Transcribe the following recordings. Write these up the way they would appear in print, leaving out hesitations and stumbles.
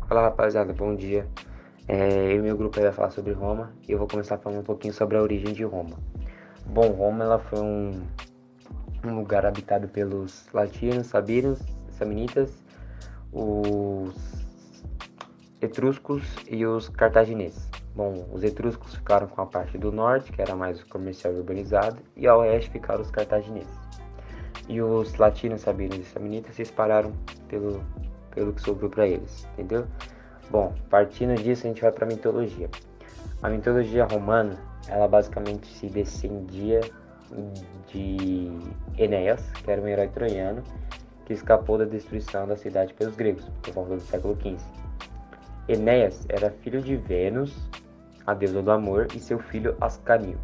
Fala rapaziada, bom dia. Eu e meu grupo aí vai falar sobre Roma e eu vou começar falando um pouquinho sobre a origem de Roma. Bom, Roma ela foi um lugar habitado pelos latinos, sabinos, samnitas, os etruscos e os cartagineses. Bom, os etruscos ficaram com a parte do norte, que era mais comercial e urbanizado, e ao oeste ficaram os cartagineses. E os latinos, sabinos e samnitas se espalharam pelo que sobrou para eles, entendeu? Bom, partindo disso a gente vai para a mitologia. A mitologia romana, ela basicamente se descendia de Enéas, que era um herói troiano, que escapou da destruição da cidade pelos gregos, por volta do século XV. Enéas era filho de Vênus, a deusa do amor, e seu filho Ascânio.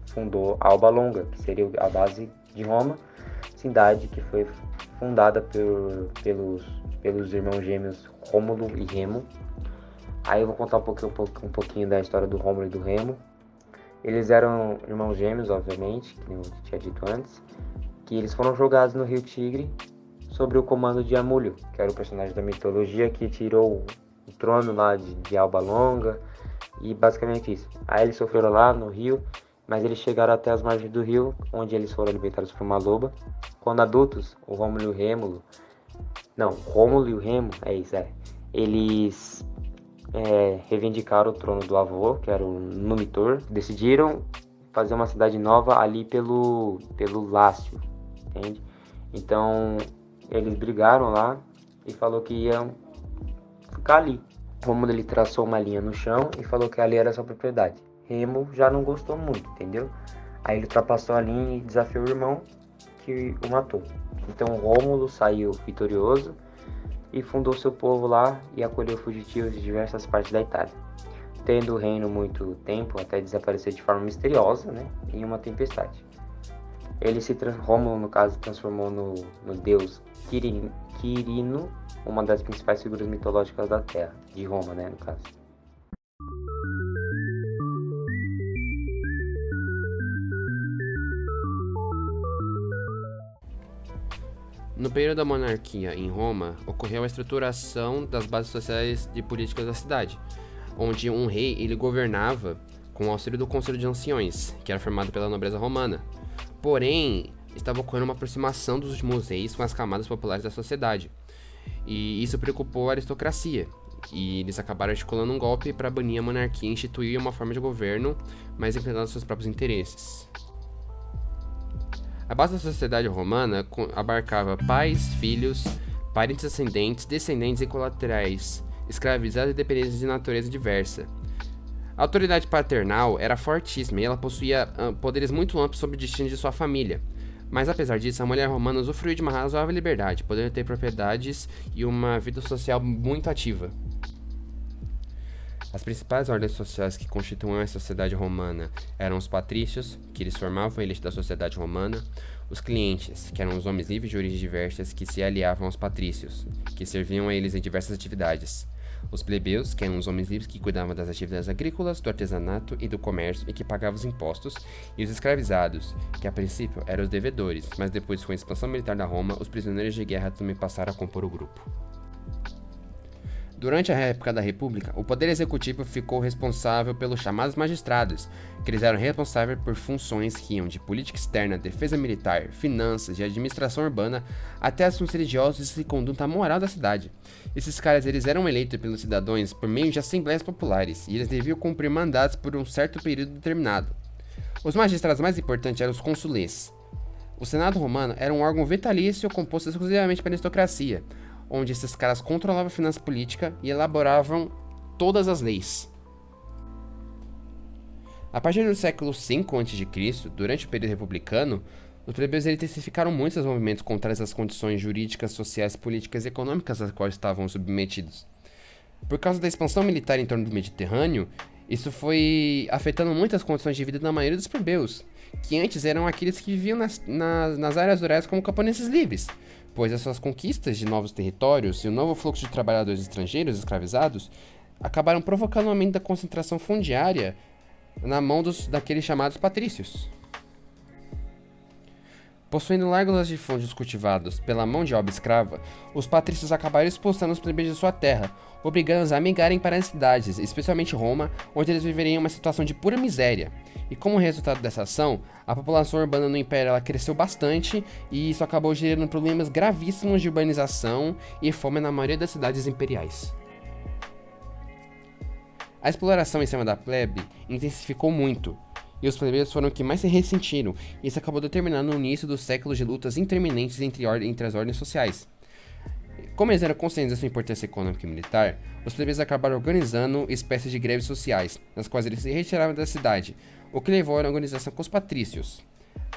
Fundou Alba Longa, que seria a base de Roma, cidade que foi fundada pelos irmãos gêmeos Rômulo e Remo. Aí eu vou contar um pouquinho da história do Rômulo e do Remo. Eles eram irmãos gêmeos, obviamente, que eu tinha dito antes, que eles foram jogados no Rio Tigre sob o comando de Amulho, que era o personagem da mitologia que tirou o trono lá de Alba Longa, e basicamente isso. Aí eles sofreram lá no rio, mas eles chegaram até as margens do rio, onde eles foram alimentados por uma loba. Quando adultos, o Rômulo e o Remo, eles reivindicaram o trono do avô, que era o Numitor, decidiram fazer uma cidade nova ali pelo Lácio, entende? Então, eles brigaram lá e falou que iam ficar ali. Rômulo ele traçou uma linha no chão e falou que ali era sua propriedade. Remo já não gostou muito, entendeu? Aí ele ultrapassou a linha e desafiou o irmão, que o matou. Então Rômulo saiu vitorioso e fundou seu povo lá e acolheu fugitivos de diversas partes da Itália, tendo o reino muito tempo até desaparecer de forma misteriosa, em uma tempestade. Rômulo, no caso, transformou no deus Quirino, uma das principais figuras mitológicas da Terra, de Roma, no caso. No período da monarquia em Roma, ocorreu a estruturação das bases sociais e políticas da cidade, onde um rei ele governava com o auxílio do Conselho de Anciões, que era formado pela nobreza romana. Porém, estava ocorrendo uma aproximação dos últimos reis com as camadas populares da sociedade, e isso preocupou a aristocracia, e eles acabaram articulando um golpe para banir a monarquia e instituir uma forma de governo mais inclinada aos seus próprios interesses. A base da sociedade romana abarcava pais, filhos, parentes ascendentes, descendentes e colaterais, escravizados e dependentes de natureza diversa. A autoridade paternal era fortíssima e ela possuía poderes muito amplos sobre o destino de sua família. Mas apesar disso, a mulher romana usufruía de uma razoável liberdade, podendo ter propriedades e uma vida social muito ativa. As principais ordens sociais que constituíam a sociedade romana eram os patrícios, que eles formavam a elite da sociedade romana, os clientes, que eram os homens livres de origens diversas que se aliavam aos patrícios, que serviam a eles em diversas atividades, os plebeus, que eram os homens livres que cuidavam das atividades agrícolas, do artesanato e do comércio e que pagavam os impostos, e os escravizados, que a princípio eram os devedores, mas depois com a expansão militar da Roma, os prisioneiros de guerra também passaram a compor o grupo. Durante a época da República, o Poder Executivo ficou responsável pelos chamados magistrados, que eles eram responsáveis por funções que iam de política externa, defesa militar, finanças e administração urbana, até assuntos religiosos e conduta moral da cidade. Esses caras eles eram eleitos pelos cidadãos por meio de assembleias populares, e eles deviam cumprir mandatos por um certo período determinado. Os magistrados mais importantes eram os consulês. O Senado romano era um órgão vitalício composto exclusivamente pela aristocracia, onde esses caras controlavam a finança política e elaboravam todas as leis. A partir do século V a.C., durante o período republicano, os plebeus intensificaram muito seus movimentos contrários às condições jurídicas, sociais, políticas e econômicas às quais estavam submetidos. Por causa da expansão militar em torno do Mediterrâneo, isso foi afetando muitas condições de vida da maioria dos plebeus, que antes eram aqueles que viviam nas áreas rurais como camponeses livres, pois as suas conquistas de novos territórios e o novo fluxo de trabalhadores estrangeiros escravizados acabaram provocando um aumento da concentração fundiária na mão daqueles chamados patrícios. Possuindo largos latifúndios cultivados pela mão de obra escrava, os patrícios acabaram expulsando os plebeios de sua terra, obrigando-os a migrarem para as cidades, especialmente Roma, onde eles viveriam uma situação de pura miséria. E como resultado dessa ação, a população urbana no Império ela cresceu bastante e isso acabou gerando problemas gravíssimos de urbanização e fome na maioria das cidades imperiais. A exploração em cima da plebe intensificou muito, e os plebeus foram os que mais se ressentiram, e isso acabou determinando o início dos séculos de lutas interminentes entre as ordens sociais. Como eles eram conscientes da sua importância econômica e militar, os plebeus acabaram organizando espécies de greves sociais, nas quais eles se retiravam da cidade, o que levou à organização com os patrícios.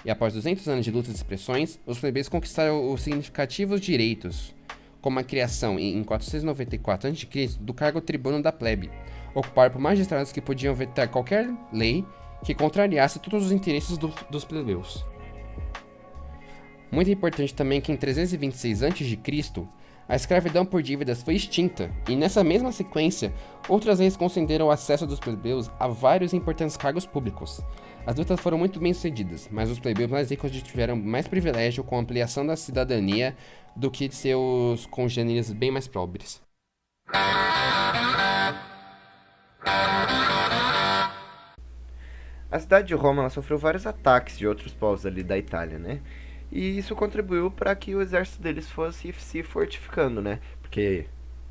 E após 200 anos de lutas e expressões, os plebeus conquistaram os significativos direitos, como a criação, em 494 a.C., do cargo tribuno da plebe, ocupado por magistrados que podiam vetar qualquer lei que contrariasse todos os interesses dos plebeus. Muito importante também que em 326 a.C., a escravidão por dívidas foi extinta, e nessa mesma sequência, outras leis concederam o acesso dos plebeus a vários importantes cargos públicos. As lutas foram muito bem sucedidas, mas os plebeus mais ricos tiveram mais privilégio com a ampliação da cidadania do que de seus congêneres bem mais pobres. A cidade de Roma ela sofreu vários ataques de outros povos ali da Itália, né? E isso contribuiu para que o exército deles fosse se fortificando, né? Porque,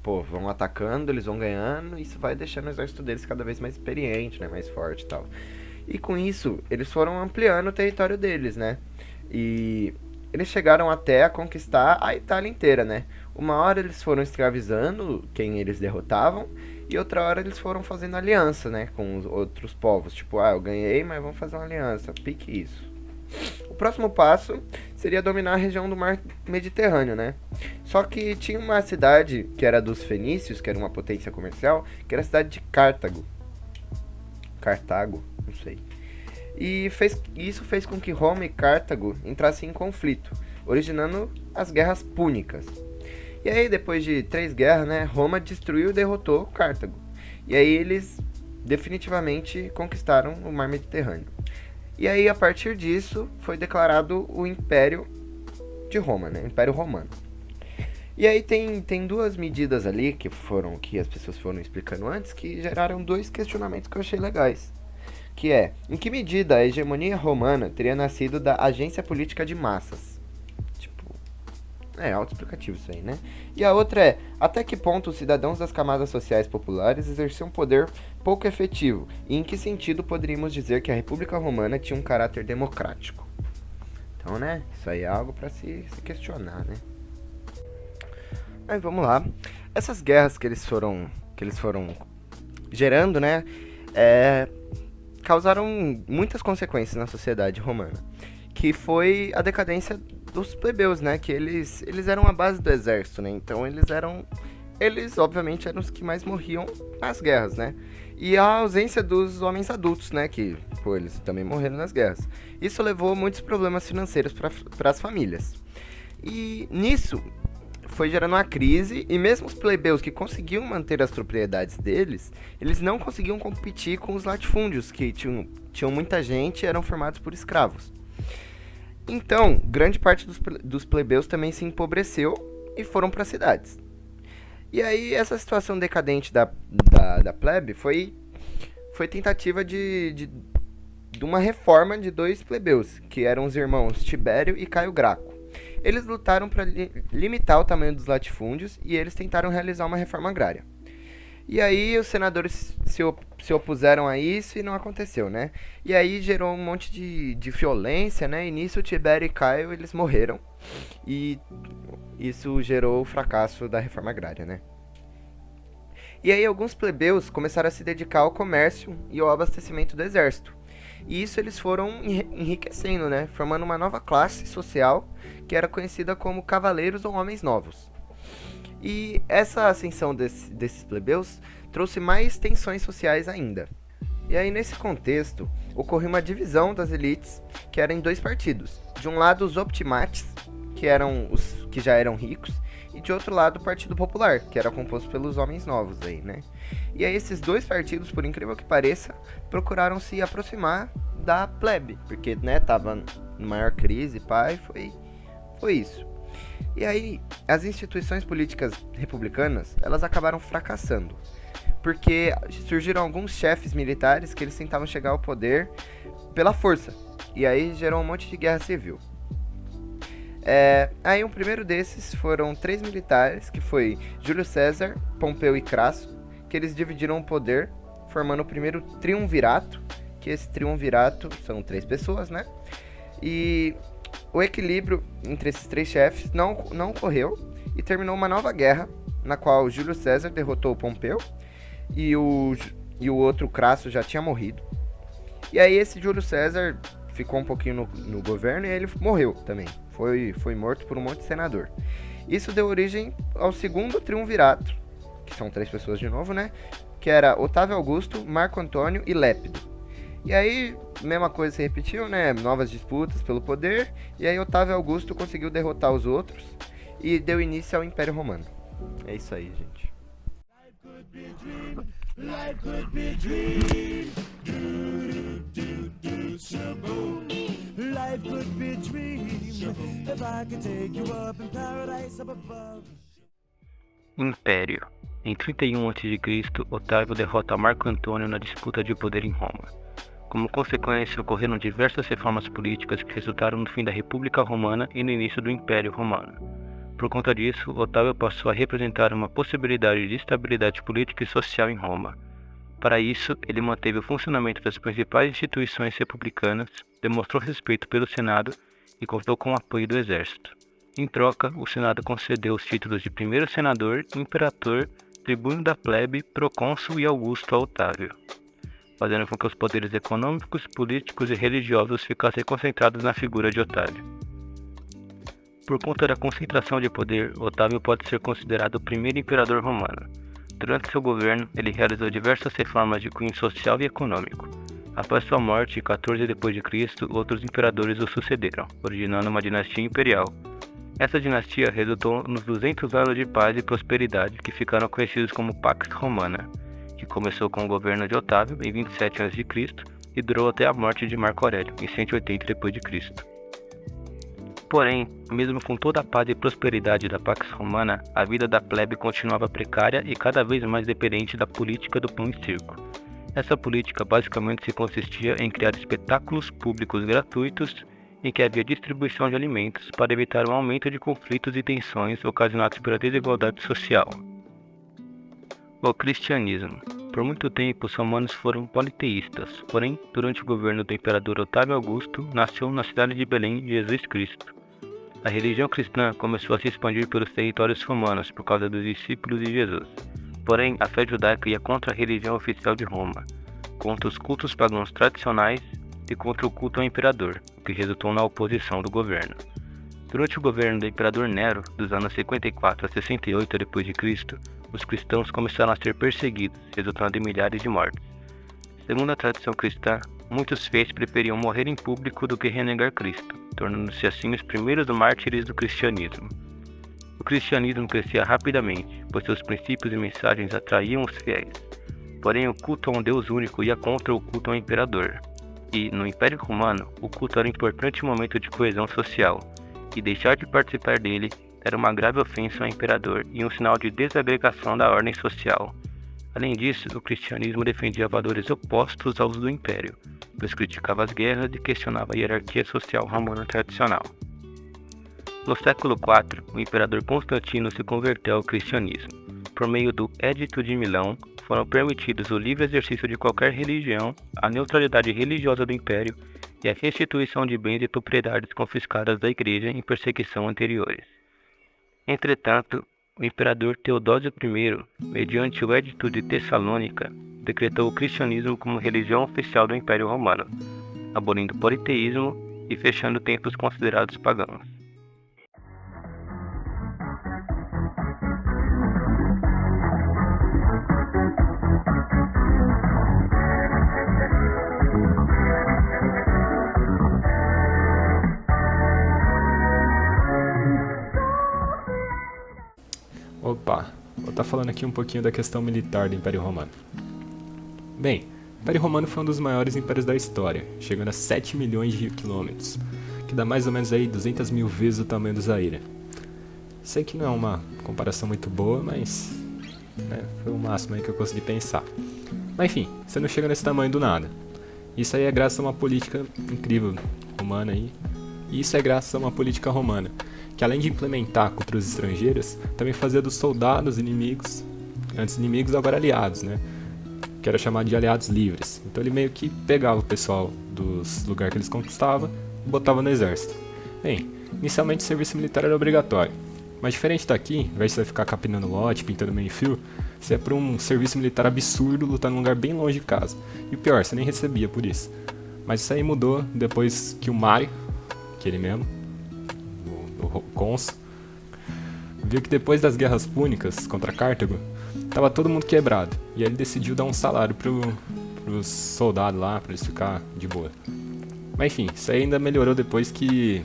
vão atacando, eles vão ganhando, e isso vai deixando o exército deles cada vez mais experiente, né? Mais forte e tal. E com isso, eles foram ampliando o território deles, né? E eles chegaram até a conquistar a Itália inteira, né? Uma hora eles foram escravizando quem eles derrotavam, e outra hora eles foram fazendo aliança, né, com os outros povos. Tipo, eu ganhei, mas vamos fazer uma aliança. Pique isso. O próximo passo seria dominar a região do mar Mediterrâneo, né? Só que tinha uma cidade que era dos fenícios, que era uma potência comercial, que era a cidade de Cartago. Cartago, não sei. E isso fez com que Roma e Cartago entrassem em conflito, originando as guerras púnicas. E aí, depois de 3 guerras, né, Roma destruiu e derrotou Cartago. E aí eles definitivamente conquistaram o mar Mediterrâneo. E aí, a partir disso, foi declarado o Império de Roma, né, Império Romano. E aí tem 2 medidas ali que as pessoas foram explicando antes, que geraram 2 questionamentos que eu achei legais. Que é, em que medida a hegemonia romana teria nascido da agência política de massas? Autoexplicativo isso aí, né? E a outra é, até que ponto os cidadãos das camadas sociais populares exerciam um poder pouco efetivo? E em que sentido poderíamos dizer que a República Romana tinha um caráter democrático? Então, né? Isso aí é algo para se questionar, né? Aí, vamos lá. Essas guerras que eles foram gerando, né? Causaram muitas consequências na sociedade romana. Que foi a decadência dos plebeus, né? Que eles eram a base do exército, né? Então eles obviamente eram os que mais morriam nas guerras, né? E a ausência dos homens adultos, né? Que, eles também morreram nas guerras. Isso levou a muitos problemas financeiros para as famílias. E nisso foi gerando uma crise, e mesmo os plebeus que conseguiam manter as propriedades deles, eles não conseguiam competir com os latifúndios, que tinham muita gente e eram formados por escravos. Então, grande parte dos plebeus também se empobreceu e foram para as cidades. E aí, essa situação decadente da plebe foi tentativa de uma reforma de 2 plebeus, que eram os irmãos Tibério e Caio Graco. Eles lutaram para limitar o tamanho dos latifúndios e eles tentaram realizar uma reforma agrária. E aí os senadores se opuseram a isso e não aconteceu, né? E aí gerou um monte de violência, né? E nisso Tibério e Caio, eles morreram. E isso gerou o fracasso da reforma agrária, né? E aí alguns plebeus começaram a se dedicar ao comércio e ao abastecimento do exército. E isso eles foram enriquecendo, né? Formando uma nova classe social que era conhecida como cavaleiros ou homens novos. E essa ascensão desses plebeus trouxe mais tensões sociais ainda. E aí, nesse contexto, ocorreu uma divisão das elites, que eram em 2 partidos. De um lado, os optimates, que eram os que já eram ricos, e de outro lado, o Partido Popular, que era composto pelos homens novos aí, né? E aí, esses 2 partidos, por incrível que pareça, procuraram se aproximar da plebe, porque, né, tava maior crise, foi isso. E aí, as instituições políticas republicanas, elas acabaram fracassando, porque surgiram alguns chefes militares que eles tentavam chegar ao poder pela força, e aí gerou um monte de guerra civil. Aí o primeiro desses foram 3 militares, que foi Júlio César, Pompeu e Crasso, que eles dividiram o poder, formando o primeiro triunvirato, que esse triunvirato são 3 pessoas, né? E o equilíbrio entre esses 3 chefes não ocorreu e terminou uma nova guerra, na qual Júlio César derrotou o Pompeu e o outro Crasso já tinha morrido. E aí esse Júlio César ficou um pouquinho no governo e ele morreu também. Foi morto por um monte de senador. Isso deu origem ao segundo triunvirato, que são 3 pessoas de novo, né? Que era Otávio Augusto, Marco Antônio e Lépido. E aí, mesma coisa se repetiu, né? Novas disputas pelo poder. E aí Otávio Augusto conseguiu derrotar os outros e deu início ao Império Romano. É isso aí, gente. Life could be a dream. Life could be a dream. If I could take you up in paradise up above. Império. Em 31 a.C., Otávio derrota Marco Antônio na disputa de poder em Roma. Como consequência, ocorreram diversas reformas políticas que resultaram no fim da República Romana e no início do Império Romano. Por conta disso, Otávio passou a representar uma possibilidade de estabilidade política e social em Roma. Para isso, ele manteve o funcionamento das principais instituições republicanas, demonstrou respeito pelo Senado e contou com o apoio do exército. Em troca, o Senado concedeu os títulos de primeiro senador, imperador, tribuno da plebe, procônsul e augusto a Otávio, fazendo com que os poderes econômicos, políticos e religiosos ficassem concentrados na figura de Otávio. Por conta da concentração de poder, Otávio pode ser considerado o primeiro imperador romano. Durante seu governo, ele realizou diversas reformas de cunho social e econômico. Após sua morte, em 14 d.C., outros imperadores o sucederam, originando uma dinastia imperial. Essa dinastia resultou nos 200 anos de paz e prosperidade que ficaram conhecidos como Pax Romana, que começou com o governo de Otávio em 27 a.C. e durou até a morte de Marco Aurélio em 180 d.C. Porém, mesmo com toda a paz e prosperidade da Pax Romana, a vida da plebe continuava precária e cada vez mais dependente da política do pão e circo. Essa política basicamente se consistia em criar espetáculos públicos gratuitos em que havia distribuição de alimentos para evitar um aumento de conflitos e tensões ocasionados pela desigualdade social. O cristianismo. Por muito tempo, os romanos foram politeístas, porém, durante o governo do imperador Otávio Augusto, nasceu na cidade de Belém Jesus Cristo. A religião cristã começou a se expandir pelos territórios romanos por causa dos discípulos de Jesus. Porém, a fé judaica ia contra a religião oficial de Roma, contra os cultos pagãos tradicionais e contra o culto ao imperador, o que resultou na oposição do governo. Durante o governo do imperador Nero, dos anos 54 a 68 d.C., os cristãos começaram a ser perseguidos, resultando em milhares de mortes. Segundo a tradição cristã, muitos fiéis preferiam morrer em público do que renegar Cristo, tornando-se assim os primeiros mártires do cristianismo. O cristianismo crescia rapidamente, pois seus princípios e mensagens atraíam os fiéis. Porém, o culto a um Deus único ia contra o culto ao imperador. E, no Império Romano, o culto era um importante momento de coesão social, e deixar de participar dele era uma grave ofensa ao imperador e um sinal de desagregação da ordem social. Além disso, o cristianismo defendia valores opostos aos do império, pois criticava as guerras e questionava a hierarquia social romana tradicional. No século IV, o imperador Constantino se converteu ao cristianismo. Por meio do Edito de Milão, foram permitidos o livre exercício de qualquer religião, a neutralidade religiosa do império e a restituição de bens e propriedades confiscadas da igreja em perseguição anteriores. Entretanto, o imperador Teodósio I, mediante o Edito de Tessalônica, decretou o cristianismo como religião oficial do Império Romano, abolindo o politeísmo e fechando templos considerados pagãos. Opa, vou estar falando aqui um pouquinho da questão militar do Império Romano. Bem, o Império Romano foi um dos maiores impérios da história, chegando a 7 milhões de quilômetros, que dá mais ou menos aí 200 mil vezes o tamanho do Zaire. Sei que não é uma comparação muito boa, mas né, foi o máximo aí que eu consegui pensar. Mas enfim, você não chega nesse tamanho do nada. Isso aí é graças a uma política incrível romana aí. E isso é graças a uma política romana, que além de implementar culturas estrangeiras, também fazia dos soldados inimigos, antes inimigos, agora aliados, né? Que era chamado de aliados livres. Então ele meio que pegava o pessoal dos lugares que eles conquistavam e botava no exército. Bem, inicialmente o serviço militar era obrigatório. Mas diferente daqui, ao invés de você ficar capinando lote, pintando meio fio, você ia pra um serviço militar absurdo, lutar num lugar bem longe de casa. E o pior, você nem recebia por isso. Mas isso aí mudou depois que o Mário, que ele mesmo, o cônsul, viu que depois das guerras púnicas contra Cartago, tava todo mundo quebrado. E aí ele decidiu dar um salário pros soldados lá, pra eles ficarem de boa. Mas enfim, isso aí ainda melhorou depois que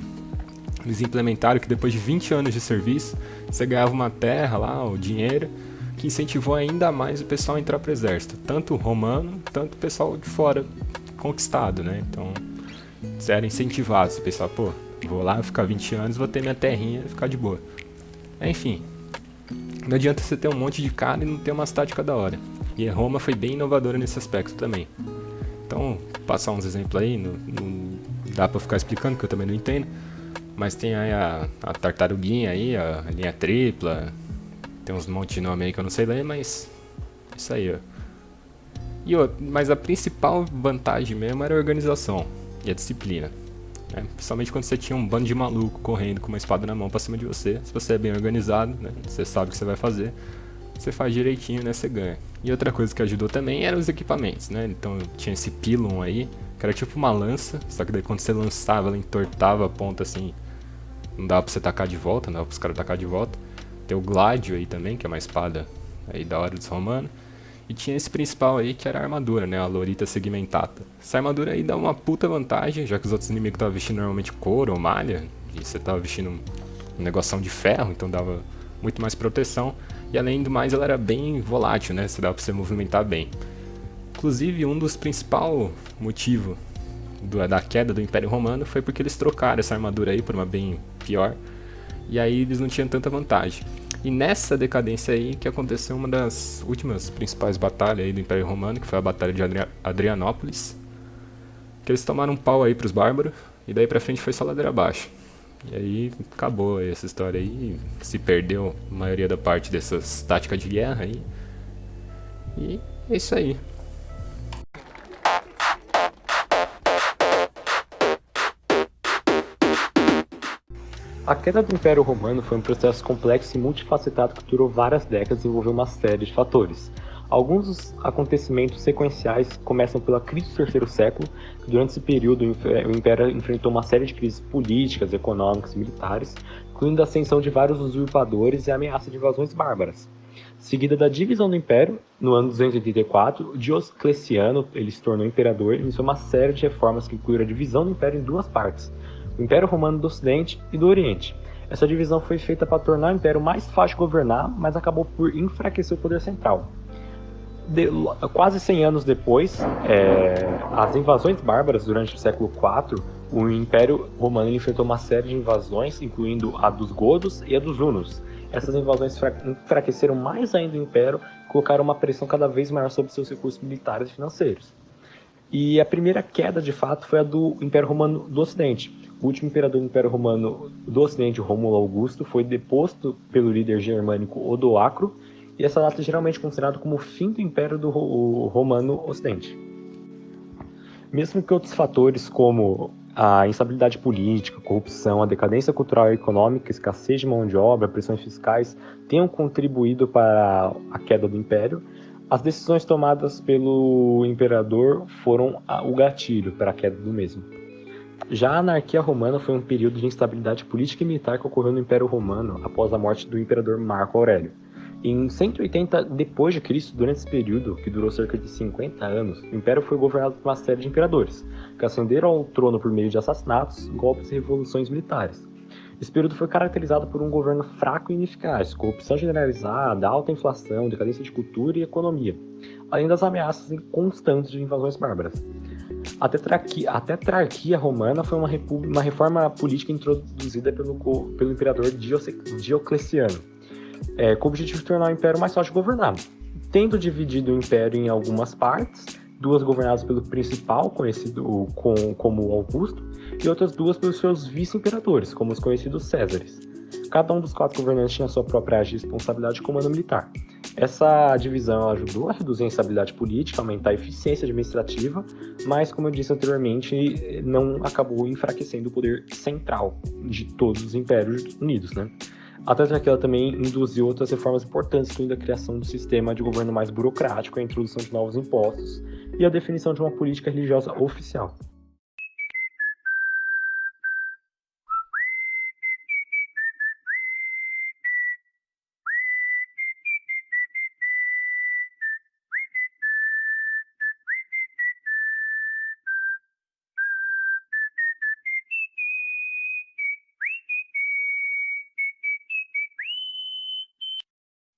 eles implementaram que depois de 20 anos de serviço, você ganhava uma terra lá, o dinheiro, que incentivou ainda mais o pessoal a entrar pro exército. Tanto o romano, tanto o pessoal de fora, conquistado, né? Então, você era incentivado, você pensava, pô, vou lá ficar 20 anos, vou ter minha terrinha e ficar de boa. Enfim, não adianta você ter um monte de cara e não ter uma tática da hora. E Roma foi bem inovadora nesse aspecto também. Então, passar uns exemplos aí, não dá pra ficar explicando, porque eu também não entendo. Mas tem aí a tartaruguinha aí, a linha tripla, tem uns monte de nome aí que eu não sei ler, mas isso aí, ó. Mas a principal vantagem mesmo era a organização e a disciplina. Né? Principalmente quando você tinha um bando de maluco correndo com uma espada na mão pra cima de você. Se você é bem organizado, né? Você sabe o que você vai fazer, você faz direitinho, né? Você ganha. E outra coisa que ajudou também eram os equipamentos, né? Então tinha esse pilum aí, que era tipo uma lança, só que daí quando você lançava, ela entortava a ponta assim, não dava pra você tacar de volta, não dava pros caras tacar de volta. Tem o Gládio aí também, que é uma espada aí da hora dos romanos. E tinha esse principal aí, que era a armadura, né? A Lorita Segmentata. Essa armadura aí dá uma puta vantagem, já que os outros inimigos estavam vestindo normalmente couro ou malha, e você tava vestindo um negoção de ferro, então dava muito mais proteção. E além do mais, ela era bem volátil, né? Você dava pra você movimentar bem. Inclusive, um dos principais motivos da queda do Império Romano foi porque eles trocaram essa armadura aí por uma bem pior. E aí eles não tinham tanta vantagem. E nessa decadência aí que aconteceu uma das últimas principais batalhas aí do Império Romano, que foi a Batalha de Adrianópolis. Que eles tomaram um pau aí pros bárbaros, e daí pra frente foi só ladeira abaixo. E aí acabou aí essa história aí, se perdeu a maioria da parte dessas táticas de guerra aí. E é isso aí. A queda do Império Romano foi um processo complexo e multifacetado que durou várias décadas e envolveu uma série de fatores. Alguns dos acontecimentos sequenciais começam pela crise do terceiro século, que durante esse período o Império enfrentou uma série de crises políticas, econômicas e militares, incluindo a ascensão de vários usurpadores e a ameaça de invasões bárbaras. Seguida da divisão do Império, no ano 284, Diocleciano ele se tornou imperador e iniciou uma série de reformas que incluíram a divisão do Império em duas partes, o Império Romano do Ocidente e do Oriente. Essa divisão foi feita para tornar o Império mais fácil de governar, mas acabou por enfraquecer o poder central. Quase 100 anos depois, as invasões bárbaras durante o século IV, o Império Romano enfrentou uma série de invasões, incluindo a dos godos e a dos hunos. Essas invasões enfraqueceram mais ainda o Império e colocaram uma pressão cada vez maior sobre seus recursos militares e financeiros. E a primeira queda, de fato, foi a do Império Romano do Ocidente. O último imperador do Império Romano do Ocidente, Rômulo Augusto, foi deposto pelo líder germânico Odoacro, e essa data é geralmente considerada como o fim do Império do Romano Ocidente. Mesmo que outros fatores como a instabilidade política, corrupção, a decadência cultural e econômica, escassez de mão de obra, pressões fiscais tenham contribuído para a queda do Império, as decisões tomadas pelo imperador foram o gatilho para a queda do mesmo. Já a anarquia romana foi um período de instabilidade política e militar que ocorreu no Império Romano após a morte do imperador Marco Aurélio. Em 180 d.C., durante esse período, que durou cerca de 50 anos, o Império foi governado por uma série de imperadores, que ascenderam ao trono por meio de assassinatos, golpes e revoluções militares. Esse período foi caracterizado por um governo fraco e ineficaz, corrupção generalizada, alta inflação, decadência de cultura e economia, além das ameaças constantes de invasões bárbaras. A tetrarquia romana foi uma reforma política introduzida pelo imperador Diocleciano, com o objetivo de tornar o império mais fácil de governar. Tendo dividido o império em algumas partes, 2 governadas pelo principal, conhecido como Augusto, e outras 2 pelos seus vice-imperadores, como os conhecidos Césares. Cada um dos 4 governantes tinha sua própria área de responsabilidade e comando militar. Essa divisão ajudou a reduzir a instabilidade política, aumentar a eficiência administrativa, mas, como eu disse anteriormente, não acabou enfraquecendo o poder central de todos os impérios unidos, né? A tetrarquia também induziu outras reformas importantes, incluindo a criação do sistema de governo mais burocrático, a introdução de novos impostos e a definição de uma política religiosa oficial.